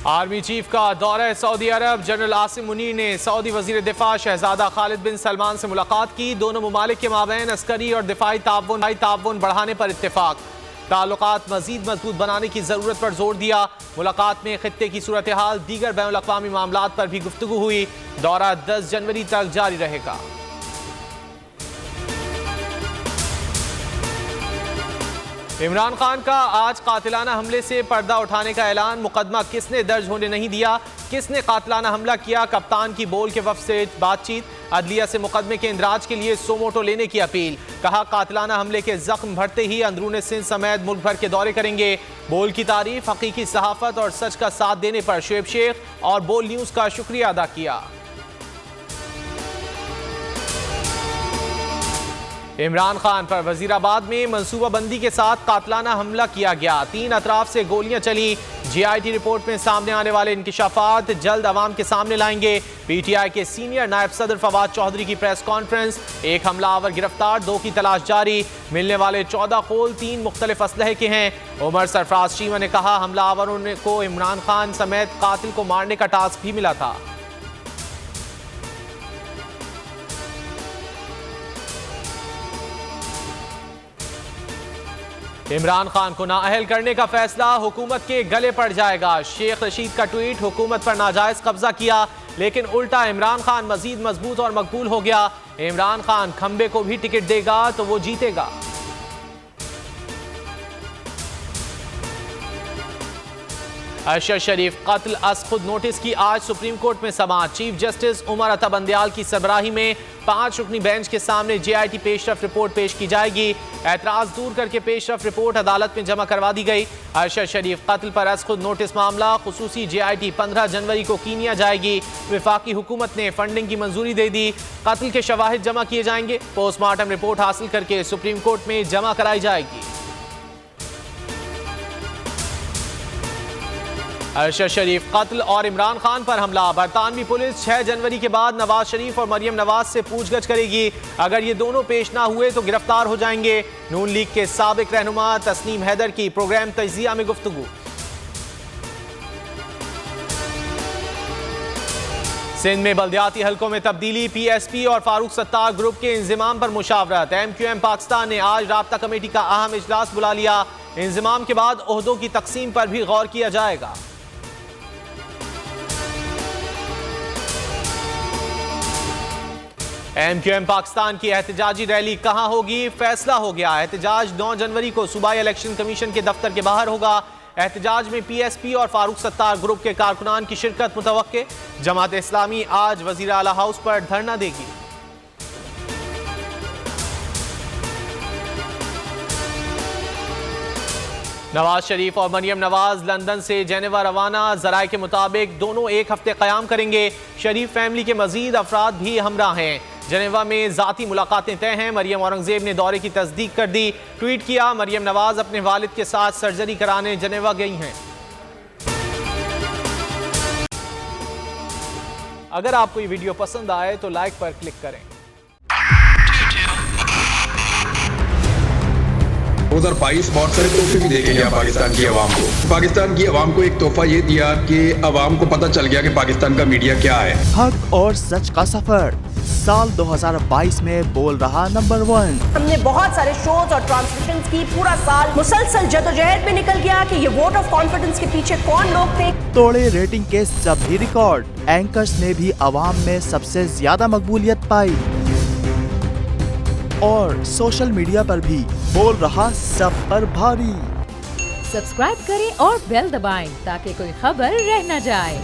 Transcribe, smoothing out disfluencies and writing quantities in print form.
Army chief का दौरा Saudi अरब। General Asim Munir ने सऊदी वजीर दिफा शहजादा खालिद बिन सलमान से मुलाकात की। दोनों ममालिक के माबैन अस्करी और दिफाई ताउन बढ़ाने पर इत्तेफाक। ताल्लुकात मजीद मजबूत बनाने की जरूरत पर जोर दिया। मुलाकात में खित्ते की सूरत हाल, दीगर बैनुल अक़वामी मामलात पर भी गुफ्तगू हुई। दौरा 10 जनवरी तक जारी रहेगा। इमरान खान का आज कातिलाना हमले से पर्दा उठाने का ऐलान। मुकदमा किसने दर्ज होने नहीं दिया, किसने कातिलाना हमला किया, कप्तान की बोल के वफ़द से बातचीत। अदलिया से मुकदमे के इंदराज के लिए सोमोटो लेने की अपील। कहा कातिलाना हमले के जख्म भरते ही अंदरून सिंध समेत मुल्क भर के दौरे करेंगे। बोल की तारीफ, हकीकी सहाफत और सच का साथ देने पर शुएब शेख और बोल न्यूज़ का शुक्रिया अदा किया। इमरान खान पर वजीराबाद में मनसूबाबंदी के साथ कातिलाना हमला किया गया। 3 अतराफ से गोलियां चली। GIT रिपोर्ट में सामने आने वाले इंकिशाफात जल्द अवाम के सामने लाएंगे। PTI के सीनियर नायब सदर फवाद चौधरी की प्रेस कॉन्फ्रेंस। 1 हमलावर गिरफ्तार, 2 की तलाश जारी। मिलने वाले 14 खोल 3 मुख्तलिफ असलहे के हैं। उमर सरफराज चीमा ने कहा हमलावरों को इमरान खान समेत कातिल को मारने का टास्क भी मिला था। इमरान खान को नाअहल करने का फैसला हुकूमत के गले पड़ जाएगा। शेख रशीद का ट्वीट, हुकूमत पर नाजायज कब्जा किया लेकिन उल्टा इमरान खान मजीद मजबूत और मकबूल हो गया। इमरान खान खंबे को भी टिकट देगा तो वो जीतेगा। अरशद शरीफ कत्ल अस खुद नोटिस की आज सुप्रीम कोर्ट में समाअत। चीफ जस्टिस उमर अता बंदयाल की सरबराही में 5 रुकनी बेंच के सामने JIT पेशरफ रिपोर्ट पेश की जाएगी। एतराज दूर करके पेशरफ रिपोर्ट अदालत में जमा करवा दी गई। अरशद शरीफ कत्ल पर अस खुद नोटिस मामला खुसूसी JIT 15 जनवरी को कीनिया जाएगी। वफाकी हुकूमत ने फंडिंग की मंजूरी दे दी। कत्ल के शवाहिद जमा किए जाएंगे। पोस्टमार्टम रिपोर्ट हासिल करके सुप्रीम कोर्ट में जमा कराई जाएगी। अरशद शरीफ कत्ल और इमरान खान पर हमला। बरतानवी पुलिस 6 जनवरी के बाद नवाज शरीफ और मरियम नवाज से पूछगछ करेगी। अगर ये दोनों पेश ना हुए तो गिरफ्तार हो जाएंगे। नून लीग के साबिक रहनुमा तस्नीम हैदर की प्रोग्राम तजिया में गुफ्तगू। सिंध में बल्दियाती हलकों में तब्दीली। PSP और फारूक सत्तार ग्रुप के इंजमाम पर मुशावरत। MQM पाकिस्तान ने आज राब्ता कमेटी का अहम इजलास बुला लिया। इंजमाम के बाद ओहदों की तकसीम पर भी गौर किया जाएगा। MQM पाकिस्तान की एहतजाजी रैली कहां होगी, फैसला हो गया। एहतजाज 9 जनवरी को सूबाई इलेक्शन कमीशन के दफ्तर के बाहर होगा। एहतजाज में PSP और फारूक सत्तार ग्रुप के कारकुनान की शिरकत मुतवक्के। जमात इस्लामी आज वजीर आला हाउस पर धरना देगी। नवाज शरीफ और मरियम नवाज लंदन से जेनेवा रवाना। जराए के मुताबिक दोनों 1 हफ्ते क़याम करेंगे। शरीफ फैमिली के मजीद अफराद भी हमरा हैं। जेनेवा में ज़ाती मुलाकातें तय हैं। मरियम औरंगजेब ने दौरे की तस्दीक कर दी। ट्वीट किया मरियम नवाज अपने वालिद के साथ सर्जरी कराने जेनेवा गई हैं। अगर आपको ये वीडियो पसंद आए तो लाइक पर क्लिक करें। 2022 बहुत सारे तोहफे भी देके गया पाकिस्तान की आवाम को। पाकिस्तान की आवाम को एक तोहफा ये दिया कि आवाम को पता चल गया कि पाकिस्तान का मीडिया क्या है। हक और सच का सफर साल 2022 में बोल रहा नंबर 1। हमने बहुत सारे शोज और ट्रांसमिशंस की। पूरा साल मुसलसल जदोजहद में निकल गया कि ये वोट ऑफ कॉन्फिडेंस के पीछे कौन लोग थे। तोड़े रेटिंग के सभी रिकॉर्ड। एंकर्स ने भी आवाम में सबसे ज्यादा मकबूलियत पाई और सोशल मीडिया पर भी बोल रहा सब पर भारी। सब्सक्राइब करें और बेल दबाएं ताकि कोई खबर रह न जाए।